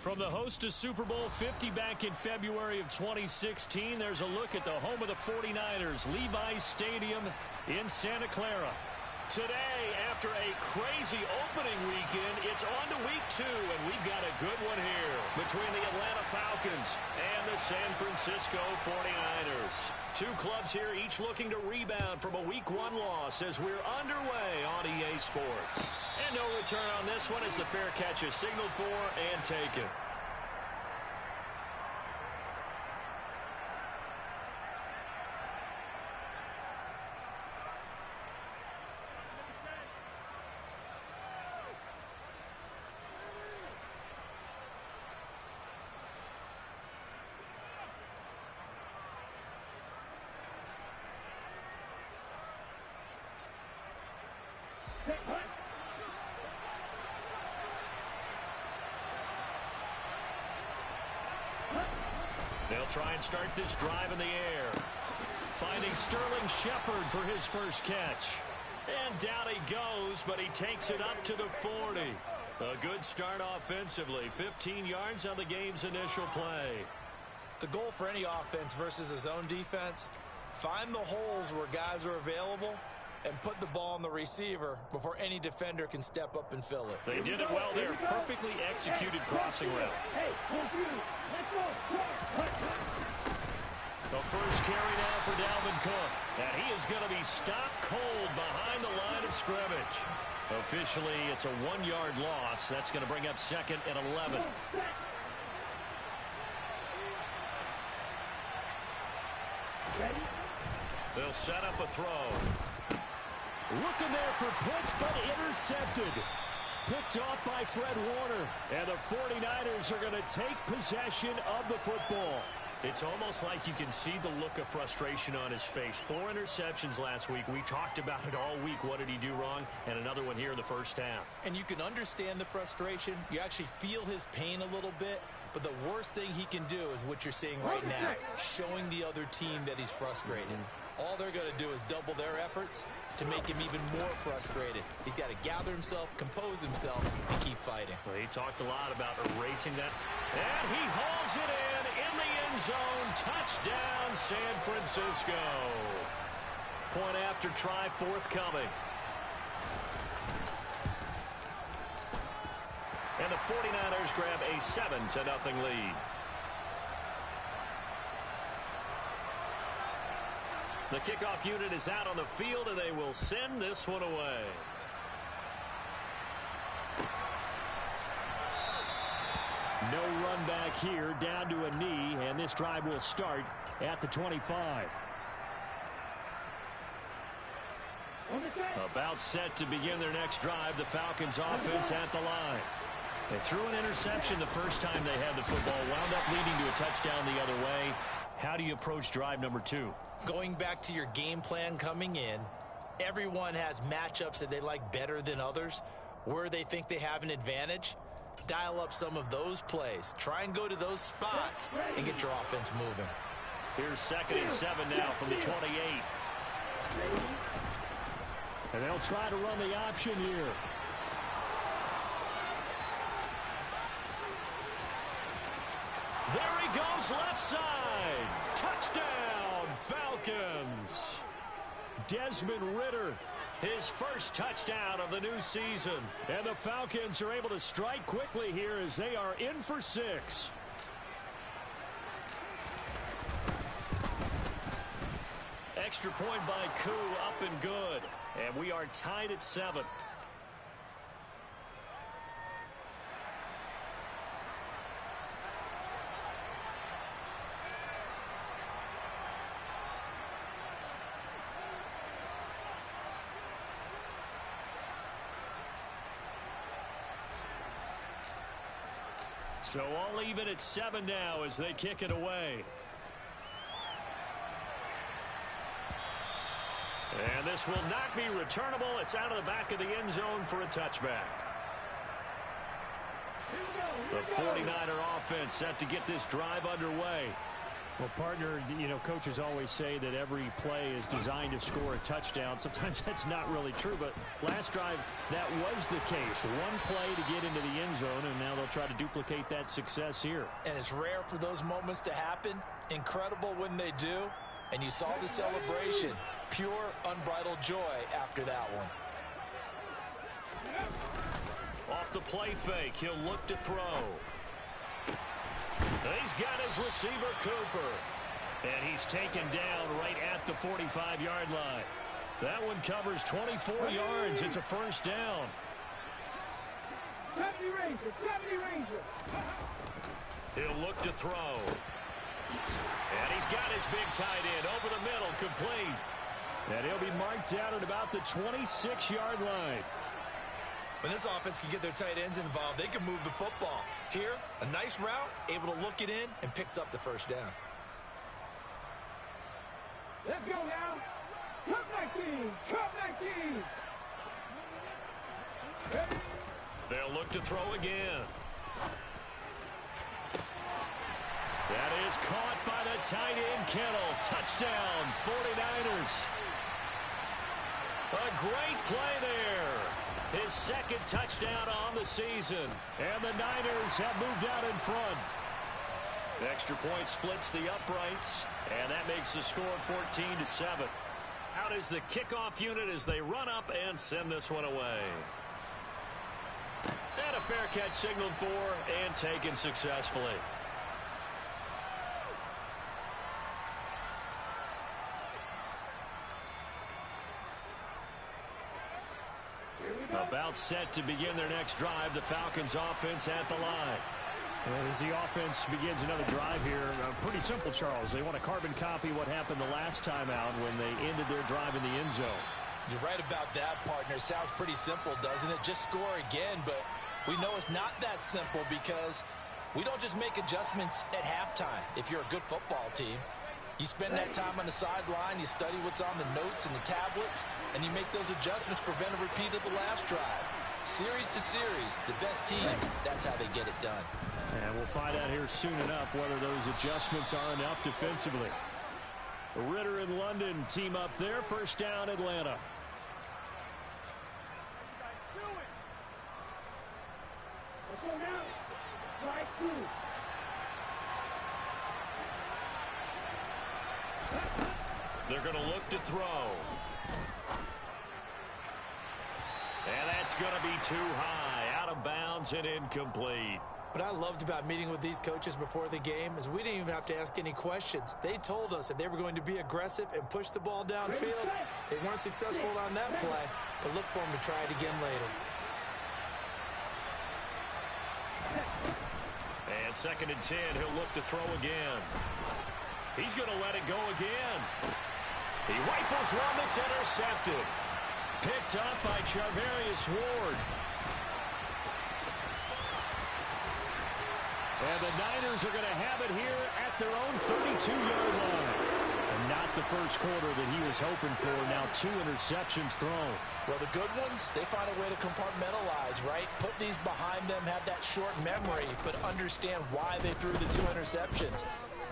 From the host to Super Bowl 50 back in February of 2016, there's a look at the home of the 49ers, Levi's Stadium in Santa Clara. Today, after a crazy opening weekend, it's on to week 2, and we've got a good one here between the Atlanta Falcons and the San Francisco 49ers. Two clubs here, each looking to rebound from a week 1 loss as we're underway on EA Sports. And no return on this one as the fair catch is signaled for and taken. They'll try and start this drive in the air. Finding Sterling Shepard for his first catch. And down he goes, but he takes it up to the 40. A good start offensively. 15 yards on the game's initial play. The goal for any offense versus a zone defense, find the holes where guys are available and put the ball on the receiver before any defender can step up and fill it. They did it well there. Perfectly executed crossing route. The first carry now for Dalvin Cook. And he is going to be stopped cold behind the line of scrimmage. Officially, it's a 1-yard loss. That's going to bring up 2nd and 11. They'll set up a throw. Looking there for puts, but intercepted. Picked off by Fred Warner. And the 49ers are going to take possession of the football. It's almost like you can see the look of frustration on his face. 4 interceptions last week. We talked about it all week. What did he do wrong? And another one here in the first half. And you can understand the frustration. You actually feel his pain a little bit. But the worst thing he can do is what you're seeing right now, showing the other team that he's frustrated. All they're going to do is double their efforts to make him even more frustrated. He's got to gather himself, compose himself, and keep fighting. Well, he talked a lot about erasing that. And he hauls it in the end zone. Touchdown, San Francisco. Point after try forthcoming. And the 49ers grab a 7-0 lead. The kickoff unit is out on the field, and they will send this one away. No run back here, down to a knee, and this drive will start at the 25. About set to begin their next drive, the Falcons offense at the line. They threw an interception the first time they had the football, wound up leading to a touchdown the other way. How do you approach drive number 2? Going back to your game plan coming in, everyone has matchups that they like better than others. Where they think they have an advantage, dial up some of those plays. Try and go to those spots and get your offense moving. Here's 2nd and 7 now from the 28. And they'll try to run the option here. There he goes, left side. Touchdown, Falcons. Desmond Ridder, his first touchdown of the new season. And the Falcons are able to strike quickly here as they are in for 6. Extra point by Koo, up and good. And we are tied at 7. So all even at 7 now as they kick it away. And this will not be returnable. It's out of the back of the end zone for a touchback. The 49er offense set to get this drive underway. Well, partner, you know, coaches always say that every play is designed to score a touchdown. Sometimes that's not really true, but last drive, that was the case. One play to get into the end zone, and now they'll try to duplicate that success here. And it's rare for those moments to happen. Incredible when they do. And you saw the celebration. Pure, unbridled joy after that one. Off the play fake, he'll look to throw. He's got his receiver, Cooper. And he's taken down right at the 45-yard line. That one covers 24 yards. It's a first down. 70 Ranger. He'll look to throw. And he's got his big tight end over the middle, complete. And he'll be marked down at about the 26-yard line. When this offense can get their tight ends involved, they can move the football. Here, a nice route, able to look it in, and picks up the first down. Let's go now. Come back, team. They'll look to throw again. That is caught by the tight end, Kittle. Touchdown, 49ers. A great play there. His second touchdown on the season. And the Niners have moved out in front. The extra point splits the uprights, and that makes the score 14-7. Out is the kickoff unit as they run up and send this one away. And a fair catch signaled for and taken successfully. About set to begin their next drive, the Falcons offense at the line. And as the offense begins another drive here, pretty simple, Charles. They want to carbon copy what happened the last time out when they ended their drive in the end zone. You're right about that, partner. Sounds pretty simple, doesn't it? Just score again, but we know it's not that simple because we don't just make adjustments at halftime if you're a good football team. You spend that time on the sideline, you study what's on the notes and the tablets, and you make those adjustments, prevent a repeat of the last drive. Series to series, the best teams, that's how they get it done. And we'll find out here soon enough whether those adjustments are enough defensively. Ritter and London team up there. First down, Atlanta. Let's go now. Strike two. They're going to look to throw. And that's going to be too high. Out of bounds and incomplete. What I loved about meeting with these coaches before the game is we didn't even have to ask any questions. They told us that they were going to be aggressive and push the ball downfield. They weren't successful on that play, but look for them to try it again later. And 2nd and 10, he'll look to throw again. He's going to let it go again. He rifles one that's intercepted. Picked up by Charvarius Ward. And the Niners are going to have it here at their own 32-yard line. And not the first quarter that he was hoping for. Now 2 interceptions thrown. Well, the good ones, they find a way to compartmentalize, right? Put these behind them, have that short memory, but understand why they threw the 2 interceptions.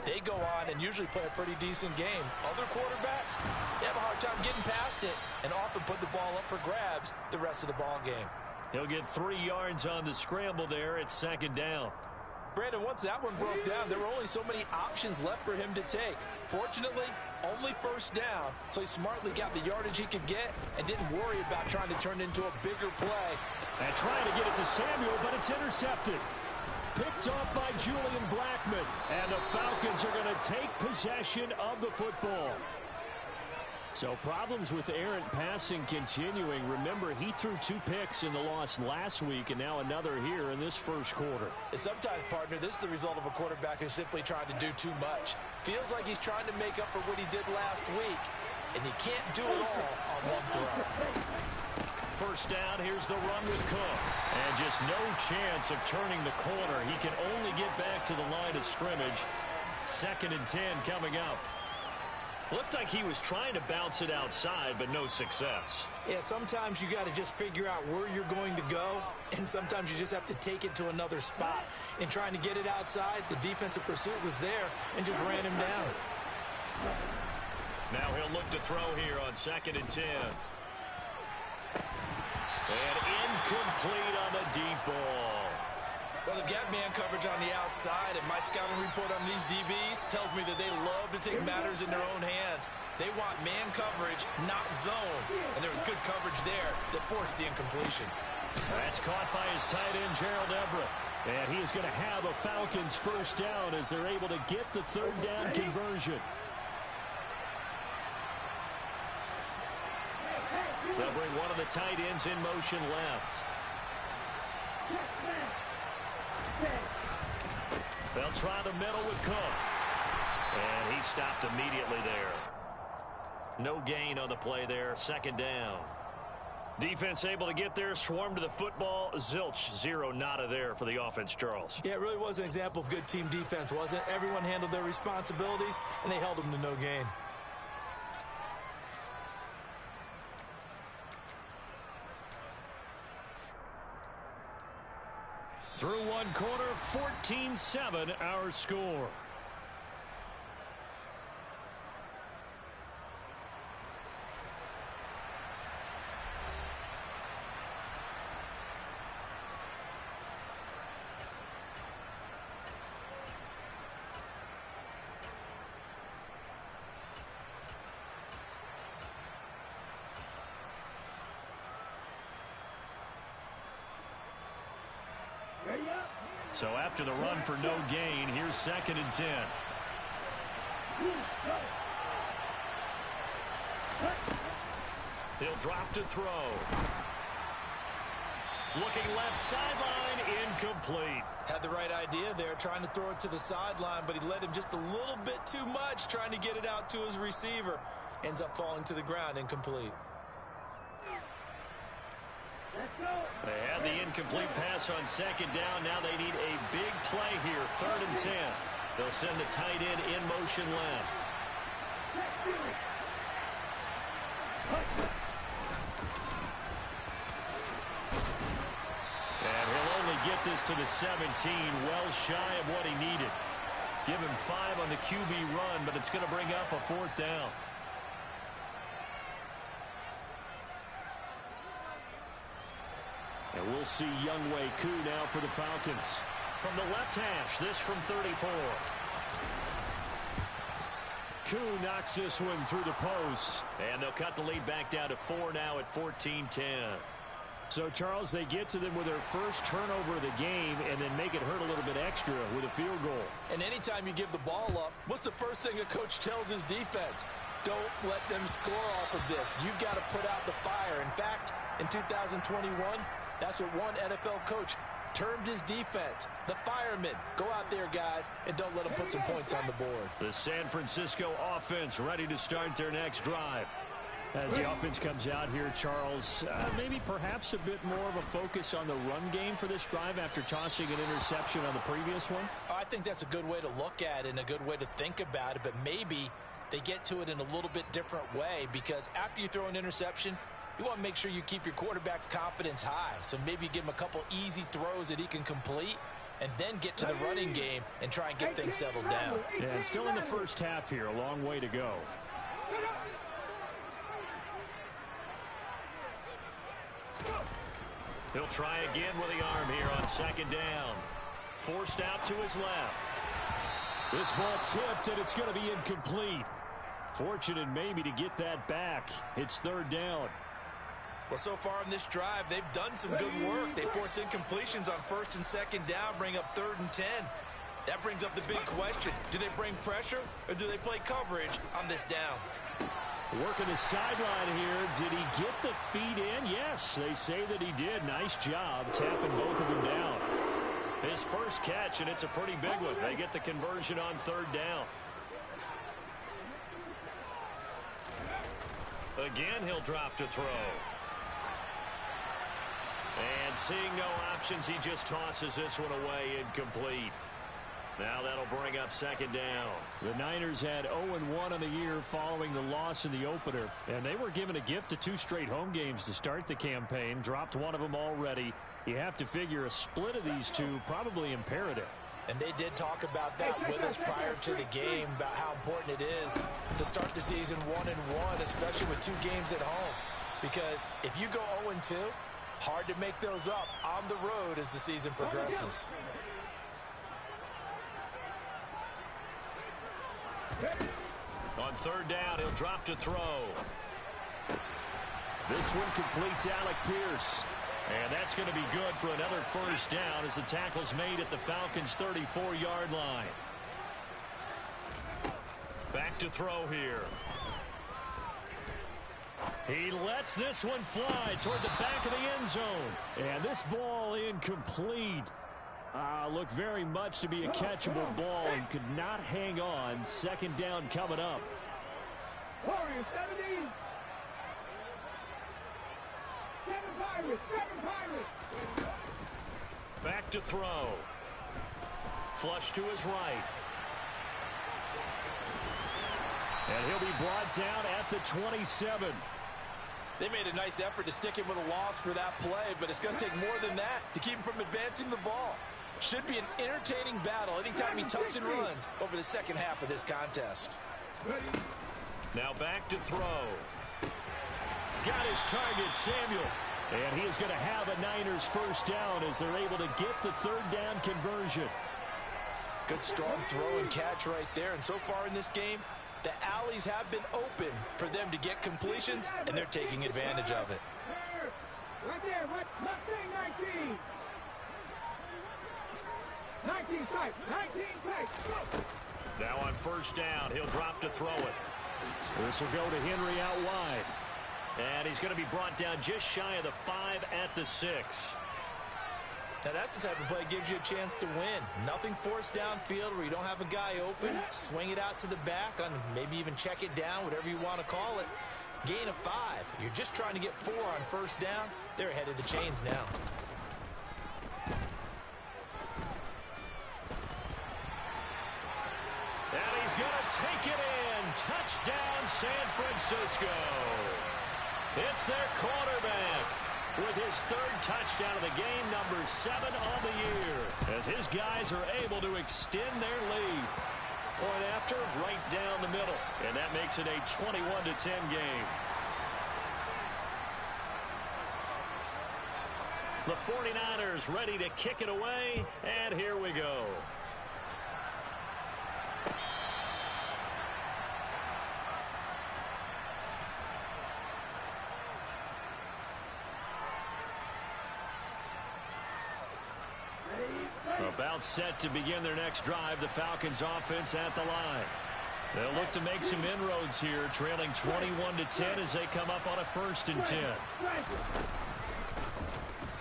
They go on and usually play a pretty decent game. Other quarterbacks, they have a hard time getting past it and often put the ball up for grabs the rest of the ball game. He'll get 3 yards on the scramble there at 2nd down. Brandon, once that one broke down, there were only so many options left for him to take. Fortunately, only first down, so he smartly got the yardage he could get and didn't worry about trying to turn it into a bigger play. And trying to get it to Samuel, but it's intercepted. Picked off by Julian Blackmon. And the Falcons are going to take possession of the football. So problems with errant passing continuing. Remember, he threw 2 picks in the loss last week and now another here in this first quarter. And sometimes, partner, this is the result of a quarterback who's simply trying to do too much. Feels like he's trying to make up for what he did last week, and he can't do it all on one throw. First down, here's the run with Cook. And just no chance of turning the corner. He can only get back to the line of scrimmage. 2nd and 10 coming up. Looked like he was trying to bounce it outside, but no success. Yeah, sometimes you got to just figure out where you're going to go, and sometimes you just have to take it to another spot. In trying to get it outside, the defensive pursuit was there and just ran him down. Now he'll look to throw here on 2nd and 10. And incomplete on the deep ball. Well, they've got man coverage on the outside, and my scouting report on these DBs tells me that they love to take matters in their own hands. They want man coverage, not zone. And there was good coverage there that forced the incompletion. That's caught by his tight end, Gerald Everett. And he is going to have a Falcons first down as they're able to get the 3rd down conversion. They'll bring one of the tight ends in motion left. They'll try the middle with Cook. And he stopped immediately there. No gain on the play there. 2nd down. Defense able to get there, swarm to the football. Zilch, 0 nada there for the offense, Charles. Yeah, it really was an example of good team defense, wasn't it? Everyone handled their responsibilities, and they held them to no gain. Through one quarter, 14-7 our score. So after the run for no gain, here's 2nd and 10. He'll drop to throw. Looking left sideline, incomplete. Had the right idea there, trying to throw it to the sideline, but he led him just a little bit too much, trying to get it out to his receiver. Ends up falling to the ground, incomplete. They had the incomplete pass on 2nd down. Now they need a big play here. 3rd and 10. They'll send the tight end in motion left. And he'll only get this to the 17, well shy of what he needed. Give him 5 on the QB run, but it's going to bring up a 4th down. And we'll see Younghoe Koo now for the Falcons. From the left hash, this from 34. Koo knocks this one through the post. And they'll cut the lead back down to 4 now at 14-10. So, Charles, they get to them with their first turnover of the game and then make it hurt a little bit extra with a field goal. And anytime you give the ball up, what's the first thing a coach tells his defense? Don't let them score off of this. You've got to put out the fire. In fact, in 2021, that's what one NFL coach termed his defense. The firemen. Go out there, guys, and don't let them put some points on the board. The San Francisco offense ready to start their next drive. As the offense comes out here, Charles, maybe perhaps a bit more of a focus on the run game for this drive after tossing an interception on the previous one? I think that's a good way to look at it and a good way to think about it, but maybe they get to it in a little bit different way, because after you throw an interception, you want to make sure you keep your quarterback's confidence high. So maybe you give him a couple easy throws that he can complete and then get to the running game and try and get things settled down. Yeah, and still in the first half here, a long way to go. He'll try again with the arm here on 2nd down. Forced out to his left. This ball tipped, and it's going to be incomplete. Fortunate maybe to get that back. It's 3rd down. Well, so far in this drive, they've done some good work. They force incompletions on 1st and 2nd down, bring up 3rd and 10. That brings up the big question. Do they bring pressure, or do they play coverage on this down? Working the sideline here. Did he get the feet in? Yes, they say that he did. Nice job tapping both of them down. His first catch, and it's a pretty big one. They get the conversion on 3rd down. Again, he'll drop to throw. And seeing no options, he just tosses this one away, incomplete. Now that'll bring up second down. The Niners had 0-1 on the year following the loss in the opener, and they were given a gift of 2 straight home games to start the campaign. Dropped one of them already. You have to figure a split of these two probably imperative. And they did talk about that with us prior to the game, about how important it is to start the season 1-1, especially with 2 games at home. Because if you go 0-2, hard to make those up on the road as the season progresses. On third down, he'll drop to throw. This one completes Alec Pierce. And that's going to be good for another first down as the tackle's made at the Falcons' 34-yard line. Back to throw here. He lets this one fly toward the back of the end zone. And this ball incomplete. Looked very much to be a catchable ball and could not hang on. Second down coming up. Warriors 17. 7 Pirates. 7 Pirates. Back to throw. Flush to his right. And he'll be brought down at the 27. They made a nice effort to stick him with a loss for that play, but it's going to take more than that to keep him from advancing the ball. Should be an entertaining battle anytime he tucks and runs over the second half of this contest. Now back to throw. Got his target, Samuel. And he is going to have a Niners first down as they're able to get the third down conversion. Good strong throw and catch right there. And so far in this game, the alleys have been open for them to get completions, and they're taking advantage of it. Right there, left thing, 19. 19 tight, 19 tight. Now on first down, he'll drop to throw it. This will go to Henry out wide. And he's going to be brought down just shy of the 5 at the 6. Now that's the type of play that gives you a chance to win. Nothing forced downfield where you don't have a guy open. Swing it out to the back, on maybe even check it down, whatever you want to call it. Gain of 5. You're just trying to get 4 on first down. They're ahead of the chains now. And he's going to take it in. Touchdown, San Francisco. It's their quarterback with his 3rd touchdown of the game, number 7 on the year, as his guys are able to extend their lead. Point after, right down the middle, and that makes it a 21-10 game. The 49ers ready to kick it away, and here we go. About set to begin their next drive, the Falcons offense at the line. They'll look to make some inroads here, trailing 21-10 as they come up on a 1st and 10.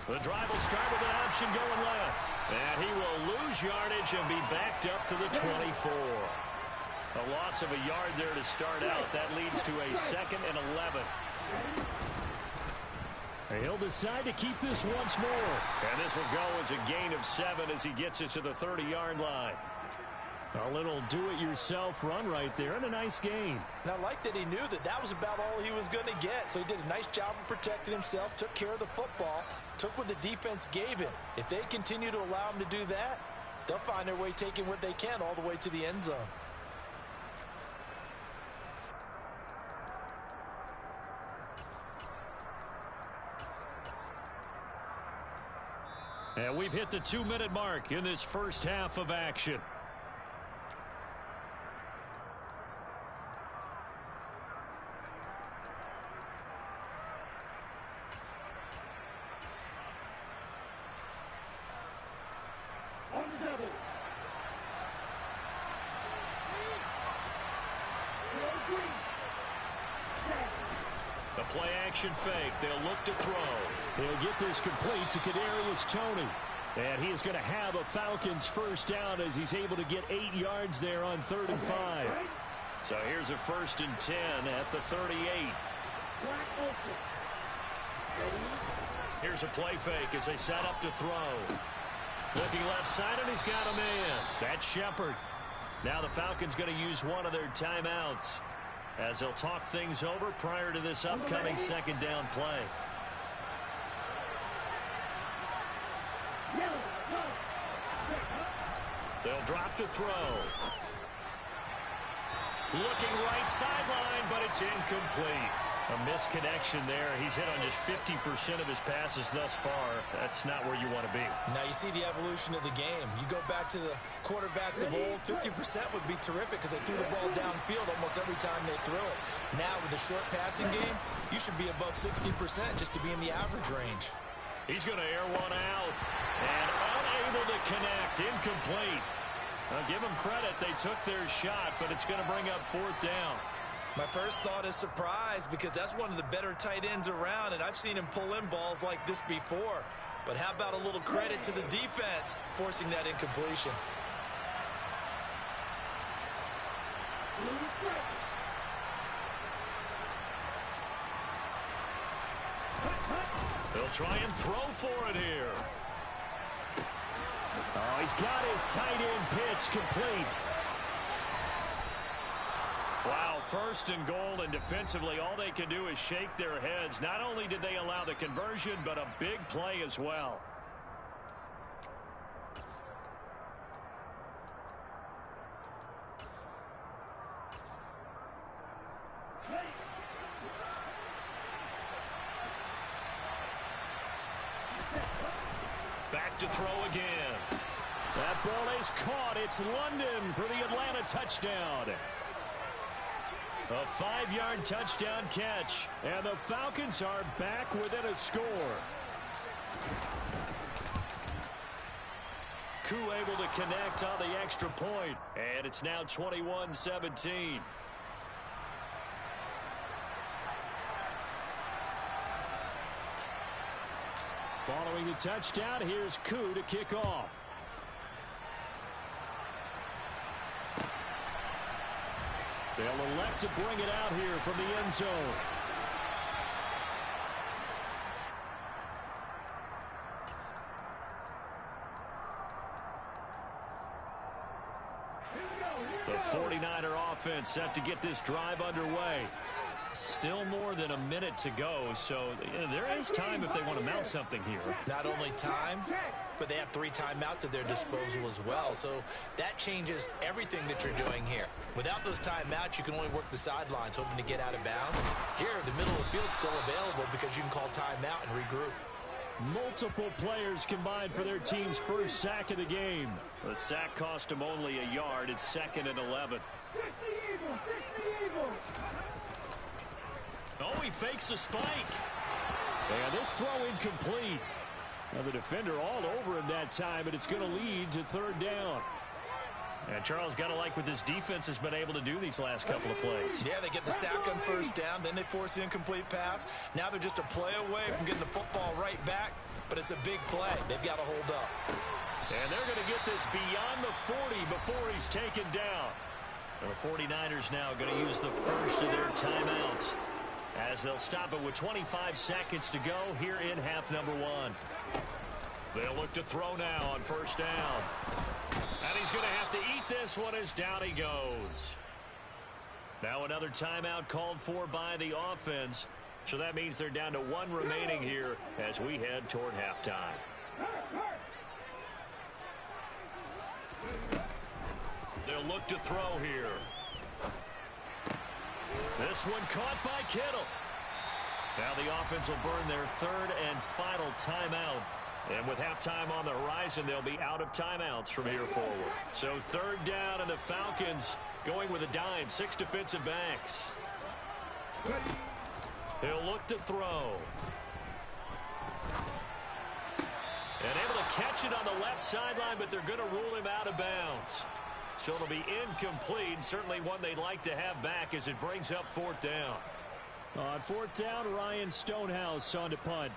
The drive will start with an option going left. And he will lose yardage and be backed up to the 24. A loss of a yard there to start out. That leads to a 2nd and 11. He'll decide to keep this once more. And this will go as a gain of 7 as he gets it to the 30-yard line. A little do-it-yourself run right there, and a nice gain. And I like that he knew that that was about all he was going to get. So he did a nice job of protecting himself, took care of the football, took what the defense gave him. If they continue to allow him to do that, they'll find their way taking what they can all the way to the end zone. And we've hit the 2-minute mark in this first half of action. On the double. The play action fake. They'll look to throw. He'll get this complete to Kadarius Toney. And he is going to have a Falcons first down as he's able to get 8 yards there on 3rd and 5. So here's a 1st and 10 at the 38. Here's a play fake as they set up to throw. Looking left side, and he's got a man. That's Shepard. Now the Falcons going to use one of their timeouts as they'll talk things over prior to this upcoming second down play. They'll drop to throw. Looking right sideline, but it's incomplete. A misconnection there. He's hit on just 50% of his passes thus far. That's not where you want to be. Now you see the evolution of the game. You go back to the quarterbacks of old, 50% would be terrific because they threw the ball downfield almost every time they threw it. Now with the short passing game, you should be above 60% just to be in the average range. He's going to air one out and unable to connect. Incomplete. I'll give them credit. They took their shot, but it's going to bring up fourth down. My first thought is surprise because that's one of the better tight ends around, and I've seen him pull in balls like this before. But how about a little credit to the defense forcing that incompletion? They'll try and throw for it here. Oh, he's got his tight end pitch complete. Wow, first and goal, and defensively all they can do is shake their heads. Not only did they allow the conversion, but a big play as well. Back to throw again. That ball is caught. It's London for the Atlanta touchdown. A 5-yard touchdown catch. And the Falcons are back within a score. Koo able to connect on the extra point. And it's now 21-17. Following the touchdown, here's Koo to kick off. They'll elect to bring it out here from the end zone. The 49er offense set to get this drive underway. Still more than a minute to go, so there is time if they want to mount something here. Not only time, but they have 3 timeouts at their disposal as well. So that changes everything that you're doing here. Without those timeouts, you can only work the sidelines, hoping to get out of bounds. Here, the middle of the field is still available because you can call timeout and regroup. Multiple players combined for their team's first sack of the game. The sack cost them only a yard. It's 2nd and 11. Oh, he fakes the spike. And this throw incomplete. Now the defender all over him that time, and it's going to lead to 3rd down. And Charles, got to like what this defense has been able to do these last couple of plays. Yeah, they get the sack on 1st down, then they force the incomplete pass. Now they're just a play away from getting the football right back, but it's a big play. They've got to hold up. And they're going to get this beyond the 40 before he's taken down. And the 49ers now going to use the first of their timeouts, as they'll stop it with 25 seconds to go here in half number 1. They'll look to throw now on 1st down. And he's going to have to eat this one as down he goes. Now another timeout called for by the offense. So that means they're down to 1 remaining here as we head toward halftime. They'll look to throw here. This one caught by Kittle. Now the offense will burn their 3rd and final timeout. And with halftime on the horizon, they'll be out of timeouts from here forward. So 3rd down, and the Falcons going with a dime. 6 defensive backs. He'll look to throw. And able to catch it on the left sideline, but they're going to rule him out of bounds. So it'll be incomplete. Certainly one they'd like to have back as it brings up 4th down. On 4th down, Ryan Stonehouse on to punt.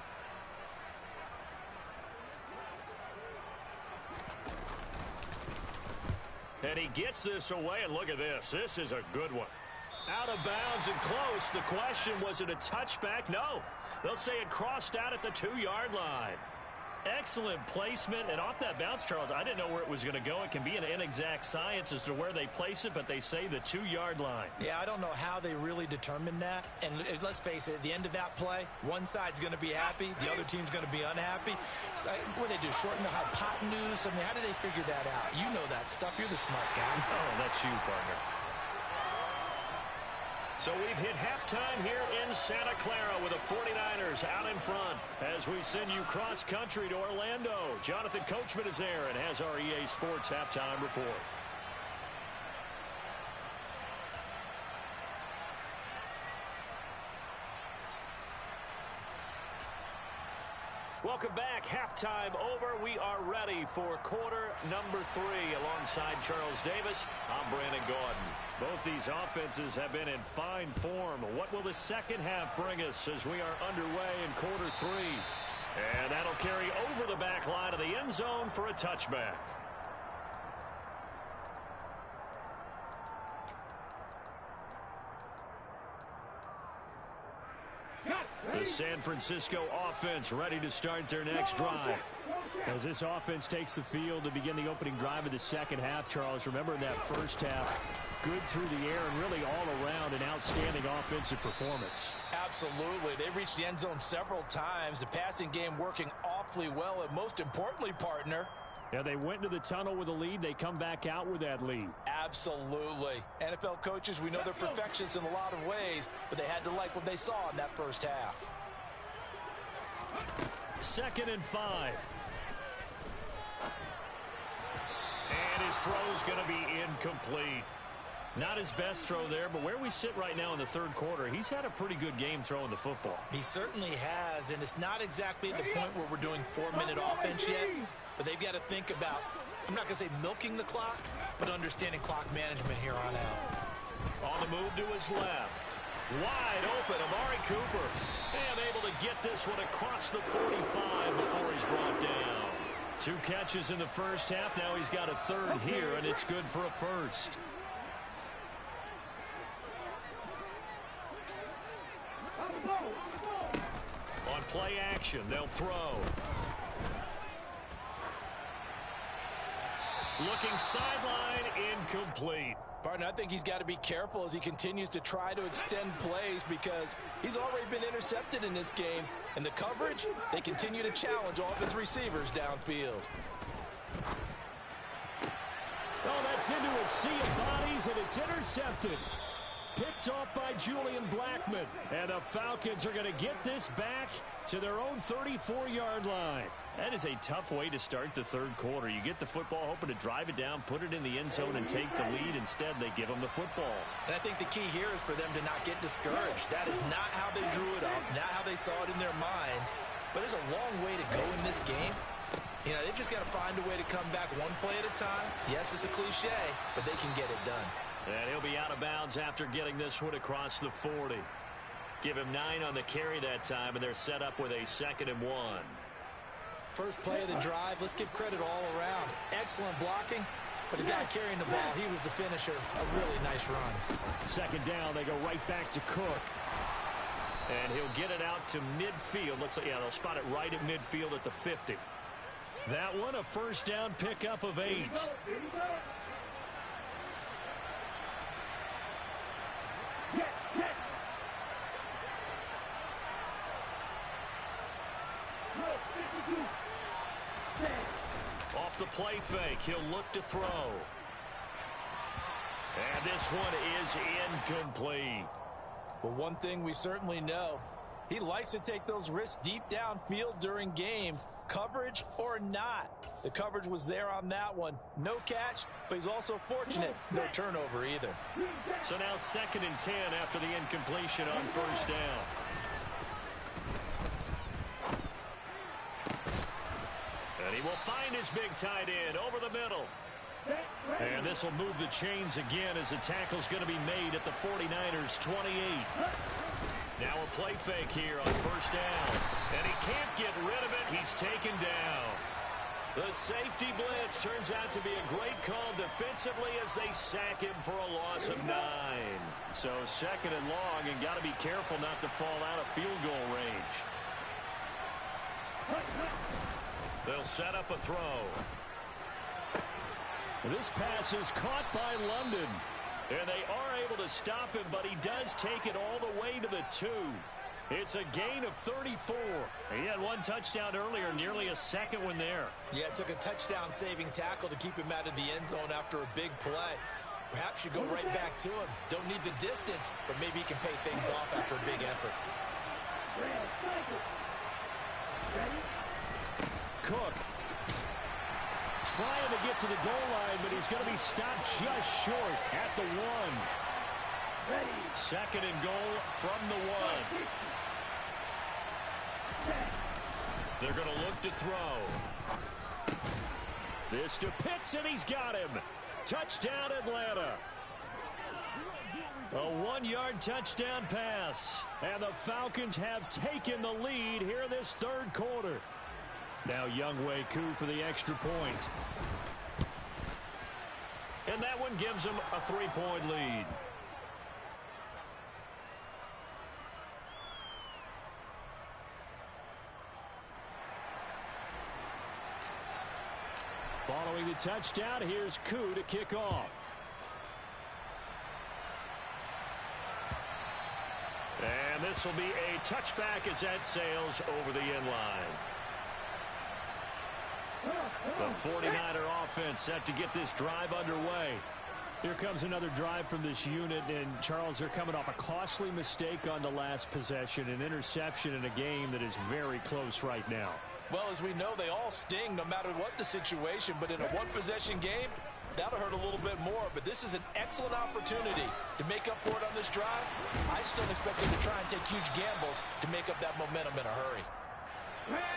And he gets this away, and look at this. This is a good one. Out of bounds and close. The question, was it a touchback? No. They'll say it crossed out at the 2-yard line. Excellent placement, and off that bounce, Charles, I didn't know where it was going to go. It can be an inexact science as to where they place it, but they say the 2-yard line. Yeah, I don't know how they really determined that. And let's face it, at the end of that play, one side's going to be happy, the other team's going to be unhappy. So, what do they do, shorten the hypotenuse? I mean, how do they figure that out? You know that stuff. You're the smart guy. Oh, that's you, partner. So we've hit halftime here in Santa Clara with the 49ers out in front as we send you cross-country to Orlando. Jonathan Coachman is there and has our EA Sports halftime report. Welcome back. Halftime over. We are ready for quarter number 3. Alongside Charles Davis, I'm Brandon Gaudin. Both these offenses have been in fine form. What will the second half bring us as we are underway in quarter 3? And that'll carry over the back line of the end zone for a touchback. The San Francisco offense ready to start their next drive. As this offense takes the field to begin the opening drive of the second half, Charles, remember that first half, good through the air and really all around an outstanding offensive performance. Absolutely. They reached the end zone several times. The passing game working awfully well, and most importantly, partner, yeah, they went into the tunnel with a lead. They come back out with that lead. Absolutely. NFL coaches, we know they're perfectionists in a lot of ways, but they had to like what they saw in that first half. 2nd and 5. And his throw's going to be incomplete. Not his best throw there, but where we sit right now in the third quarter, he's had a pretty good game throwing the football. He certainly has, and it's not exactly at the point where we're doing 4-minute offense yet, but they've got to think about, I'm not going to say milking the clock, but understanding clock management here on out. On the move to his left. Wide open, Amari Cooper. And able to get this one across the 45 before he's brought down. 2 catches in the first half. Now he's got a third here, and it's good for a first. On play action, they'll throw. Looking sideline, incomplete. Partner, I think he's got to be careful as he continues to try to extend plays because he's already been intercepted in this game. And the coverage, they continue to challenge all of his receivers downfield. Oh, that's into a sea of bodies, and it's intercepted. Picked off by Julian Blackmon. And the Falcons are going to get this back to their own 34-yard line. That is a tough way to start the third quarter. You get the football, hoping to drive it down, put it in the end zone, and take the lead. Instead, they give them the football. And I think the key here is for them to not get discouraged. That is not how they drew it up, not how they saw it in their minds. But there's a long way to go in this game. You know, they've just got to find a way to come back one play at a time. Yes, it's a cliche, but they can get it done. And he'll be out of bounds after getting this one across the 40. Give him 9 on the carry that time, and they're set up with a 2nd and 1. First play of the drive, let's give credit all around. Excellent blocking, but the guy carrying the ball, he was the finisher. A really nice run. 2nd down, they go right back to Cook. And he'll get it out to midfield. Yeah, they'll spot it right at midfield at the 50. That one, a first down pickup of 8. Off the play fake, he'll look to throw. And this one is incomplete. Well, one thing we certainly know, he likes to take those risks deep downfield during games, coverage or not. The coverage was there on that one. No catch, but he's also fortunate. No turnover either. So now 2nd and 10 after the incompletion on first down. And he will find his big tight end over the middle. And this will move the chains again as the tackle's going to be made at the 49ers 28. Now a play fake here on first down. And he can't get rid of it. He's taken down. The safety blitz turns out to be a great call defensively as they sack him for a loss of 9. So 2nd and long, and got to be careful not to fall out of field goal range. They'll set up a throw. This pass is caught by London. And they are able to stop him, but he does take it all the way to the 2. It's a gain of 34. He had one touchdown earlier, nearly a second one there. Yeah, it took a touchdown-saving tackle to keep him out of the end zone after a big play. Perhaps you go right back to him. Don't need the distance, but maybe he can pay things off after a big effort. Cook trying to get to the goal line, but he's going to be stopped just short at the 1. Second and goal from the 1. They're going to look to throw. This to Pitts, and he's got him. Touchdown, Atlanta. A 1-yard touchdown pass. And the Falcons have taken the lead here this third quarter. Now Younghoe Koo for the extra point. And that one gives them a 3-point lead. Following the touchdown, here's Koo to kick off. And this will be a touchback as that sails over the end line. The 49er offense set to get this drive underway. Here comes another drive from this unit, and Charles, they're coming off a costly mistake on the last possession, an interception in a game that is very close right now. Well, as we know, they all sting no matter what the situation, but in a one-possession game, that'll hurt a little bit more. But this is an excellent opportunity to make up for it on this drive. I just don't expect them to try and take huge gambles to make up that momentum in a hurry.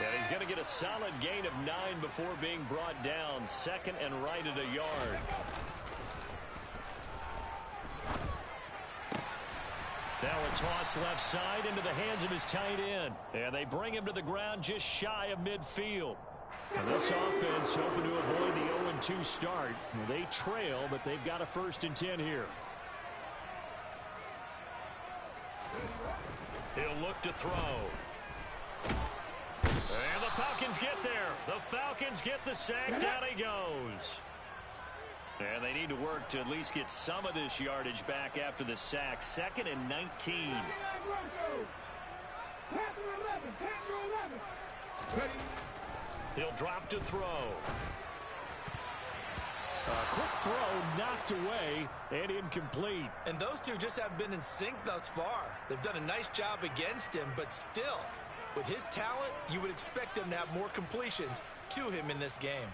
Yeah, he's going to get a solid gain of 9 before being brought down. Second and right at a yard. Now a toss left side into the hands of his tight end. And they bring him to the ground just shy of midfield. And this offense hoping to avoid the 0-2 start. They trail, but they've got a 1st and 10 here. He'll look to throw. And the Falcons get there. The Falcons get the sack. Down he goes. And they need to work to at least get some of this yardage back after the sack. 2nd and 19. He'll drop to throw. A quick throw knocked away and incomplete. And those two just haven't been in sync thus far. They've done a nice job against him, but still, with his talent, you would expect them to have more completions to him in this game.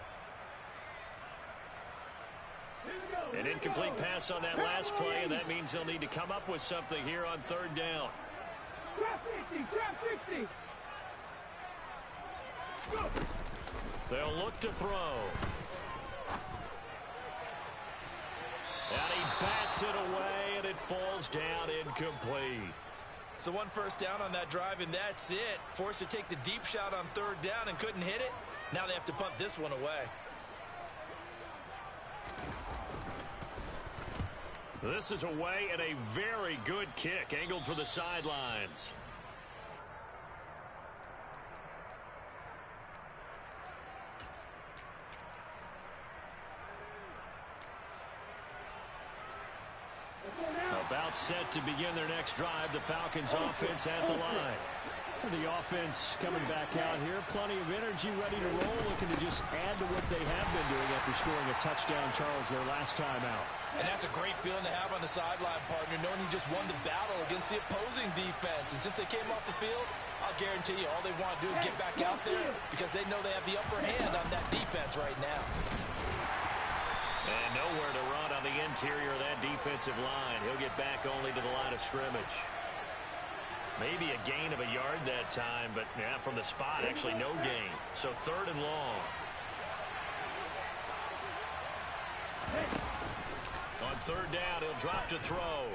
An incomplete pass on that last play, and that means they'll need to come up with something here on 3rd down. They'll look to throw. And he bats it away, and it falls down incomplete. So 1 first down on that drive, and that's it. Forced to take the deep shot on 3rd down and couldn't hit it. Now they have to punt this one away. This is away and a very good kick, angled for the sidelines. About set to begin their next drive. The Falcons offense at the line. The offense coming back out here. Plenty of energy, ready to roll, looking to just add to what they have been doing after scoring a touchdown, Charles, their last time out. And that's a great feeling to have on the sideline, partner, knowing you just won the battle against the opposing defense. And since they came off the field, I'll guarantee you all they want to do is get back out there because they know they have the upper hand on that defense right now. And nowhere to run on the interior of that defensive line. He'll get back only to the line of scrimmage. Maybe a gain of a yard that time, but yeah, from the spot, actually no gain. So 3rd and long. On 3rd down, he'll drop to throw.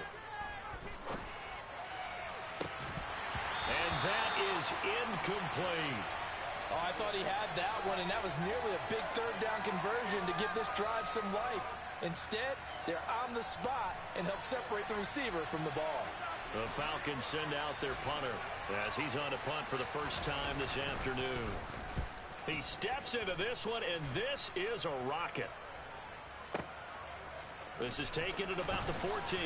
And that is incomplete. Oh, I thought he had that one, and that was nearly a big 3rd down conversion to give this drive some life. Instead, they're on the spot and help separate the receiver from the ball. The Falcons send out their punter as he's on to punt for the first time this afternoon. He steps into this one, and this is a rocket. This is taken at about the 14.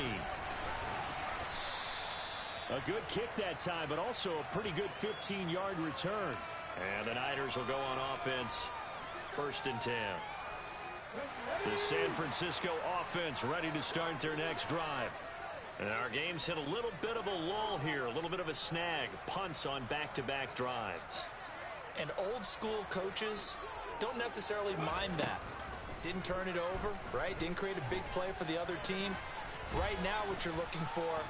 A good kick that time, but also a pretty good 15-yard return. And the Niners will go on offense. 1st and 10. The San Francisco offense ready to start their next drive. And our game's hit a little bit of a lull here, a little bit of a snag. Punts on back-to-back drives. And old school coaches don't necessarily mind that. Didn't turn it over, right? Didn't create a big play for the other team. Right now what you're looking for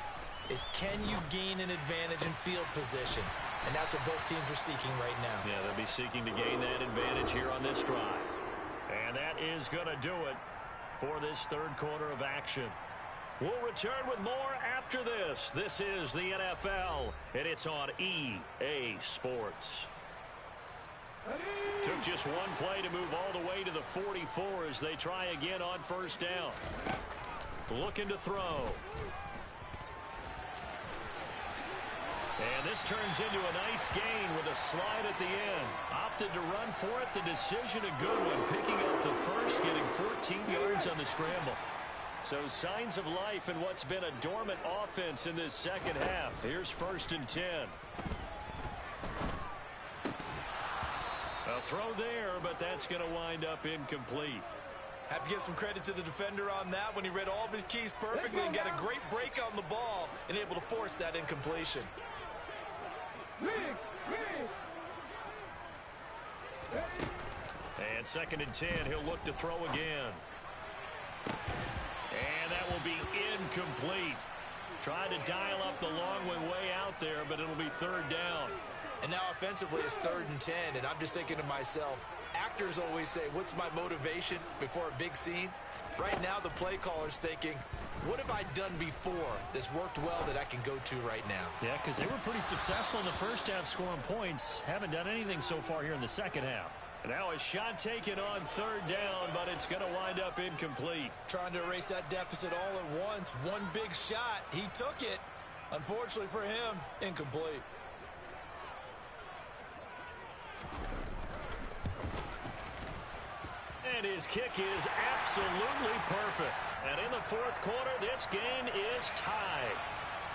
is, can you gain an advantage in field position? And that's what both teams are seeking right now. Yeah, they'll be seeking to gain that advantage here on this drive. And that is going to do it for this 3rd quarter of action. We'll return with more after this. This is the NFL, and it's on EA Sports. Took just one play to move all the way to the 44 as they try again on 1st down. Looking to throw. And this turns into a nice gain with a slide at the end. Opted to run for it. The decision a good one. Picking up the first, getting 14 yards on the scramble. So signs of life in what's been a dormant offense in this 2nd half. Here's 1st and 10. A throw there, but that's going to wind up incomplete. Have to give some credit to the defender on that when he read all of his keys perfectly and got a great break on the ball and able to force that incompletion. And 2nd and 10, he'll look to throw again. And that will be incomplete. Tried to dial up the long way out there, but it'll be 3rd down. And now offensively it's 3rd and 10, and I'm just thinking to myself, actors always say, what's my motivation before a big scene? Right now the play caller's thinking, what have I done before that's worked well that I can go to right now? Yeah, because they were pretty successful in the 1st half scoring points. Haven't done anything so far here in the 2nd half. Now a shot taken on 3rd down, but it's going to wind up incomplete. Trying to erase that deficit all at once. One big shot. He took it. Unfortunately for him, incomplete. And his kick is absolutely perfect. And in the 4th quarter, this game is tied.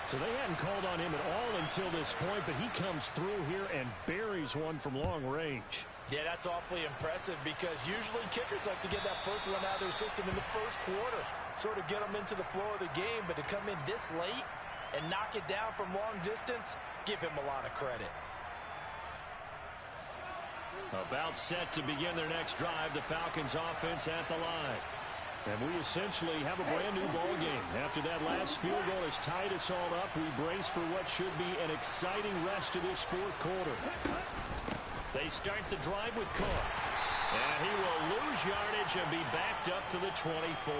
So they hadn't called on him at all until this point, but he comes through here and buries one from long range. Yeah, that's awfully impressive because usually kickers like to get that first one out of their system in the 1st quarter, sort of get them into the flow of the game, but to come in this late and knock it down from long distance, give him a lot of credit. About set to begin their next drive, the Falcons offense at the line. And we essentially have a brand new ball game. After that last field goal has tied us all up, we brace for what should be an exciting rest of this 4th quarter. They start the drive with Cook. And he will lose yardage and be backed up to the 24.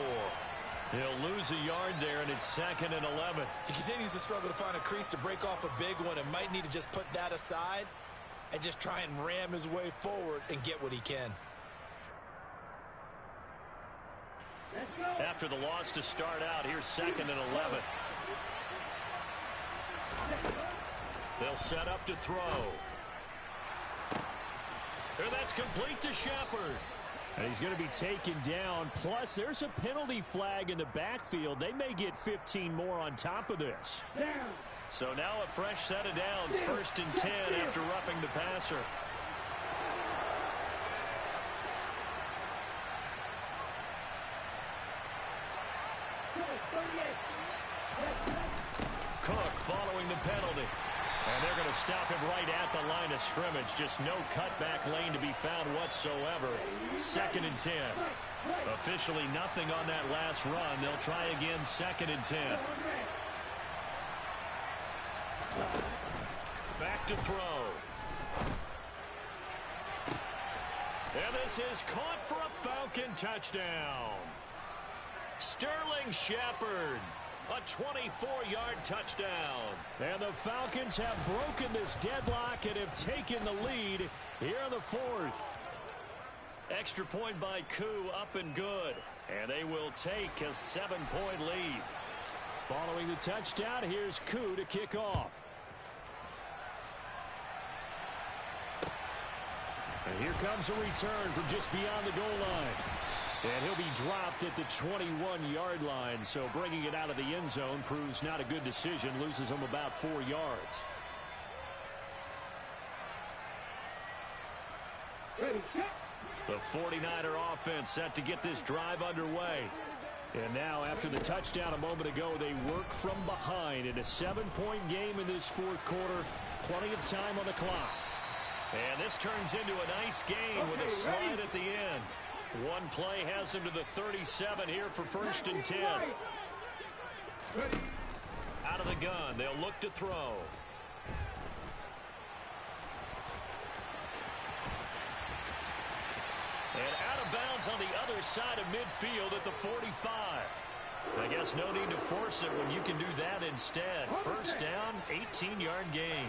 He'll lose a yard there, and it's 2nd and 11. He continues to struggle to find a crease to break off a big one and might need to just put that aside and just try and ram his way forward and get what he can. After the loss to start out, here's 2nd and 11. They'll set up to throw. And that's complete to Shepard. And he's going to be taken down. Plus, there's a penalty flag in the backfield. They may get 15 more on top of this. So now a fresh set of downs. 1st and 10 after roughing the passer. Cook following the penalty. And they're going to stop him right at the line of scrimmage. Just no cutback lane to be found whatsoever. 2nd and 10. Officially nothing on that last run. They'll try again 2nd and 10. Back to throw. And this is caught for a Falcon touchdown. Sterling Shepard. A 24-yard touchdown. And the Falcons have broken this deadlock and have taken the lead here in the 4th. Extra point by Koo, up and good. And they will take a 7-point lead. Following the touchdown, here's Koo to kick off. And here comes a return from just beyond the goal line. And he'll be dropped at the 21-yard line. So bringing it out of the end zone proves not a good decision. Loses him about 4 yards. Ready, set. The 49er offense set to get this drive underway. And now, after the touchdown a moment ago, they work from behind in a 7-point game in this fourth quarter. Plenty of time on the clock. And this turns into a nice game with a slide at the end. One play has him to the 37 here for 1st and 10. Out of the gun, they'll look to throw. And out of bounds on the other side of midfield at the 45. I guess no need to force it when you can do that instead. First down, 18-yard gain.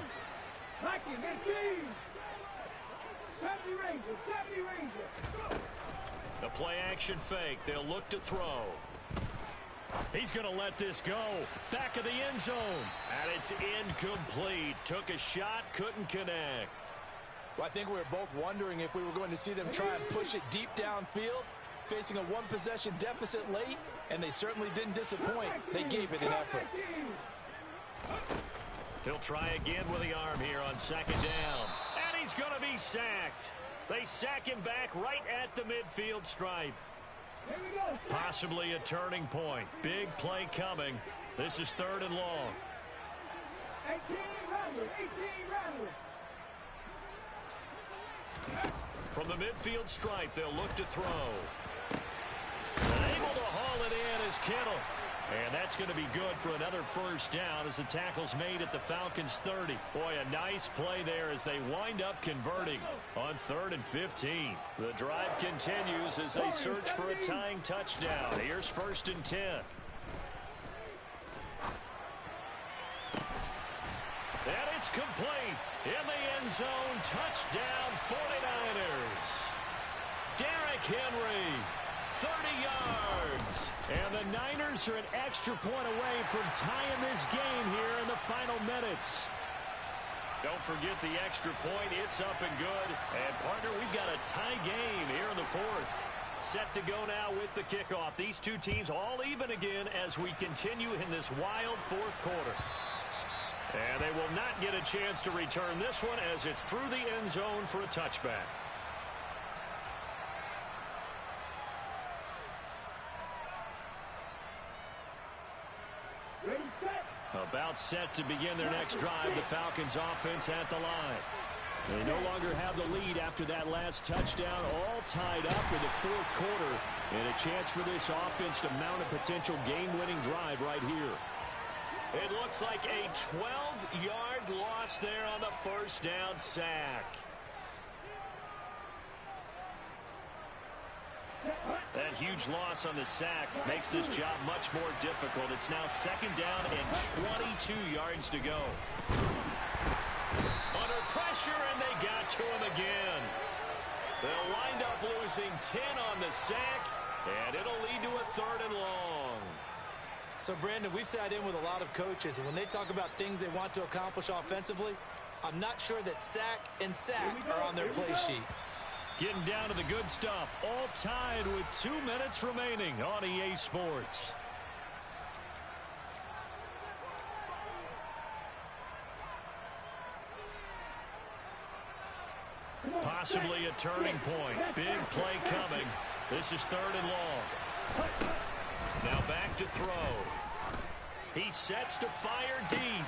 Mikey, 18. 70 Rangers. The play action fake. They'll look to throw. He's going to let this go. Back of the end zone. And it's incomplete. Took a shot, couldn't connect. Well, I think we were both wondering if we were going to see them try and push it deep downfield, facing a one-possession deficit late, and they certainly didn't disappoint. They gave it an effort. He'll try again with the arm here on 2nd down. And he's going to be sacked. They sack him back right at the midfield stripe. Possibly a turning point. Big play coming. This is 3rd and long. 18 Rangers. From the midfield stripe, they'll look to throw. And able to haul it in is Kittle. And that's going to be good for another first down as the tackle's made at the Falcons' 30. Boy, a nice play there as they wind up converting on 3rd and 15. The drive continues as they search for a tying touchdown. Here's 1st and 10. And it's complete. In the end zone, touchdown 49ers. Derrick Henry, 30 yards. And the Niners are an extra point away from tying this game here in the final minutes. Don't forget the extra point. It's up and good. And, partner, we've got a tie game here in the 4th. Set to go now with the kickoff. These two teams all even again as we continue in this wild 4th quarter. And they will not get a chance to return this one as it's through the end zone for a touchback. About set to begin their next drive. The Falcons offense at the line. They no longer have the lead after that last touchdown. All tied up in the 4th quarter. And a chance for this offense to mount a potential game-winning drive right here. It looks like a 12-yard loss there on the first down sack. That huge loss on the sack makes this job much more difficult. It's now 2nd down and 22 yards to go. Under pressure, and they got to him again. They'll wind up losing 10 on the sack, and it'll lead to a 3rd and long. So, Brandon, we sat in with a lot of coaches, and when they talk about things they want to accomplish offensively, I'm not sure that sack and sack are on their play sheet. Getting down to the good stuff. All tied with 2 minutes remaining on EA Sports. Possibly a turning point. Big play coming. This is 3rd and long. Now back to throw. He sets to fire deep.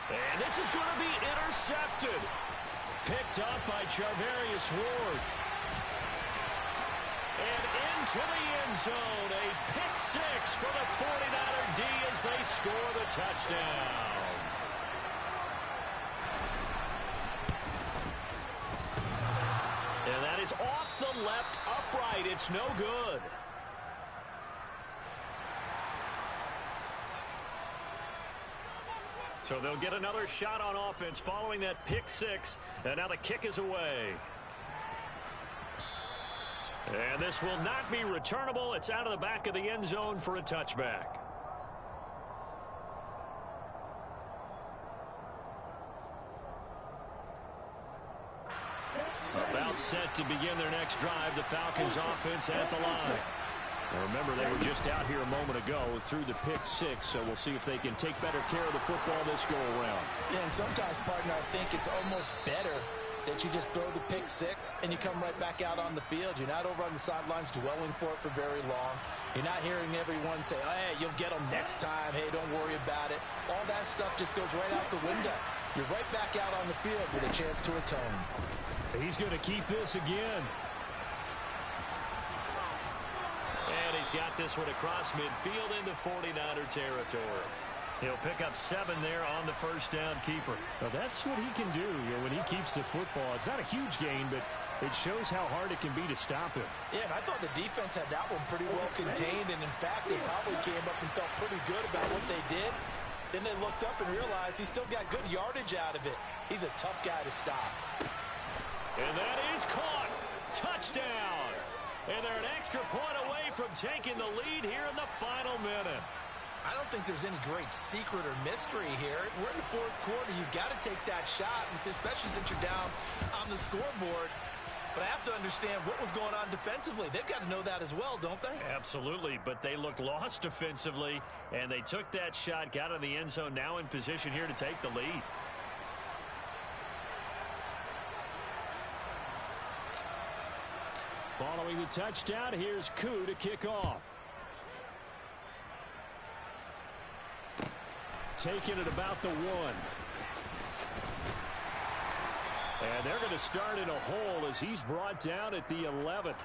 And this is going to be intercepted. Picked up by Charvarius Ward. And into the end zone. A pick 6 for the 49er D as they score the touchdown. And that is off the left upright. It's no good. So they'll get another shot on offense following that pick 6. And now the kick is away. And this will not be returnable. It's out of the back of the end zone for a touchback. About set to begin their next drive. The Falcons offense at the line. Now remember, they were just out here a moment ago through the pick six, so we'll see if they can take better care of the football this go-around. Yeah, and sometimes, partner, I think it's almost better that you just throw the pick six and you come right back out on the field. You're not over on the sidelines dwelling for it for very long. You're not hearing everyone say, oh, hey, you'll get them next time. Hey, don't worry about it. All that stuff just goes right out the window. You're right back out on the field with a chance to atone. He's going to keep this again. And he's got this one across midfield into 49er territory. He'll pick up 7 there on the first down keeper. Well, that's what he can do when he keeps the football. It's not a huge gain, but it shows how hard it can be to stop him. Yeah, and I thought the defense had that one pretty well contained, and in fact, they probably came up and felt pretty good about what they did. Then they looked up and realized he still got good yardage out of it. He's a tough guy to stop. And that is caught. Touchdown. And they're an extra point away from taking the lead here in the final minute. I don't think there's any great secret or mystery here. We're in the fourth quarter. You've got to take that shot, especially since you're down on the scoreboard. But I have to understand what was going on defensively. They've got to know that as well, don't they? Absolutely, but they looked lost defensively, and they took that shot, got in the end zone, now in position here to take the lead. Following the touchdown, here's Koo to kick off. Taking it about the 1. And they're going to start in a hole as he's brought down at the 11th.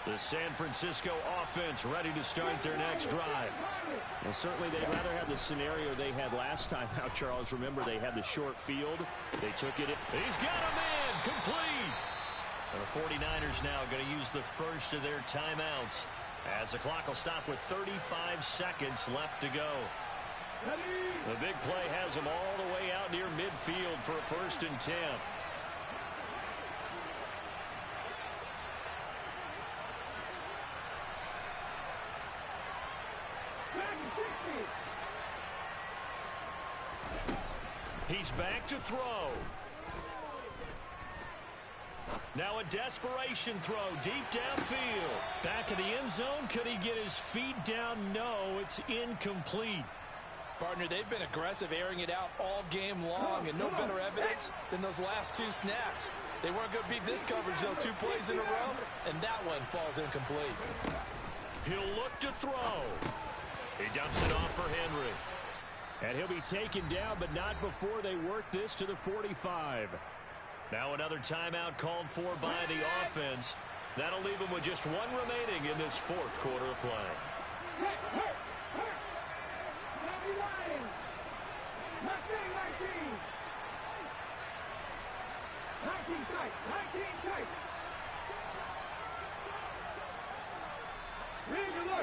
The San Francisco offense ready to start their next drive. Well, certainly they'd rather have the scenario they had last time out, Charles. Remember, they had the short field. They took it. He's got a man complete. And the 49ers now going to use the first of their timeouts as the clock will stop with 35 seconds left to go. The big play has them all the way out near midfield for a 1st and 10. He's back to throw. Now a desperation throw deep downfield. Back of the end zone. Could he get his feet down? No, it's incomplete. Partner, they've been aggressive, airing it out all game long, and no better evidence than those last 2 snaps. They weren't going to beat this coverage, though, 2 plays in a row, and that one falls incomplete. He'll look to throw. He dumps it off for Henry. And he'll be taken down, but not before they work this to the 45. Now another timeout called for by the offense. That'll leave them with just 1 remaining in this 4th quarter of play.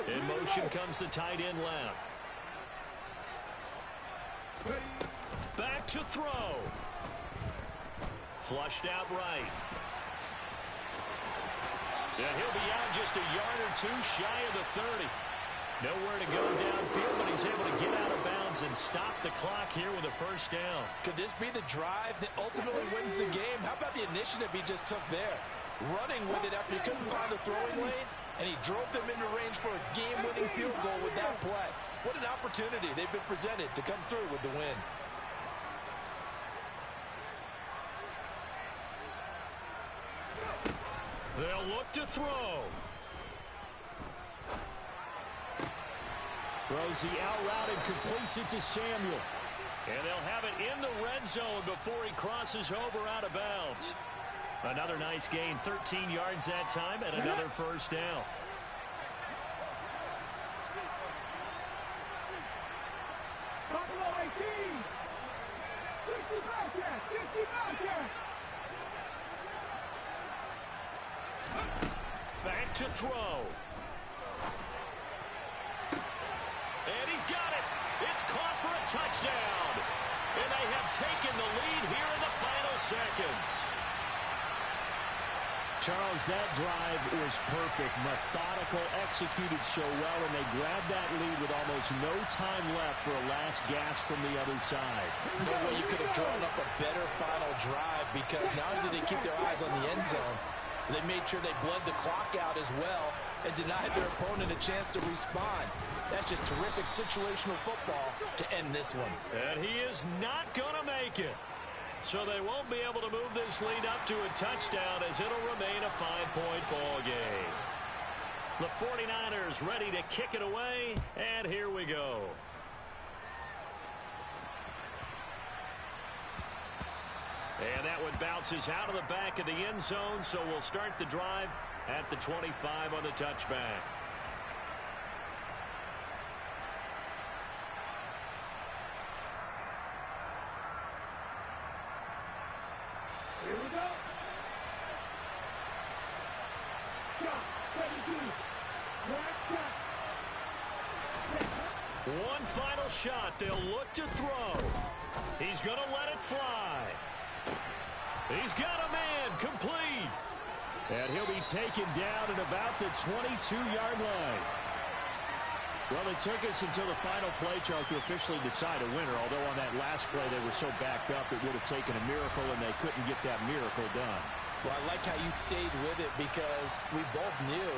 In motion comes the tight end left. Back to throw. Flushed out right. And he'll be out just a yard or 2 shy of the 30. Nowhere to go downfield, but he's able to get out of bounds and stop the clock here with a 1st down. Could this be the drive that ultimately wins the game? How about the initiative he just took there? Running with it after he couldn't find a throwing lane, and he drove them into range for a game-winning field goal with that play. What an opportunity they've been presented to come through with the win. They'll look to throw. Throws the out route and completes it to Samuel. And they'll have it in the red zone before he crosses over out of bounds. Another nice gain, 13 yards that time, and another 1st down. Back to throw. And he's got it. It's caught for a touchdown. And they have taken the lead here in the final seconds. Charles, that drive was perfect, methodical, executed so well, and they grabbed that lead with almost no time left for a last gasp from the other side. No way you could have drawn up a better final drive, because not only did they keep their eyes on the end zone, they made sure they bled the clock out as well and denied their opponent a chance to respond. That's just terrific situational football to end this one. And he is not going to make it. So they won't be able to move this lead up to a touchdown, as it'll remain a 5-point ball game. The 49ers ready to kick it away, and here we go. And that one bounces out of the back of the end zone, so we'll start the drive at the 25 on the touchback. Here we go. Shot, 17. One final shot. They'll look to throw. He's going to let it fly. He's got a man, complete. And he'll be taken down at about the 22-yard line. Well, it took us until the final play, Charles, to officially decide a winner, although on that last play they were so backed up it would have taken a miracle, and they couldn't get that miracle done. Well, I like how you stayed with it, because we both knew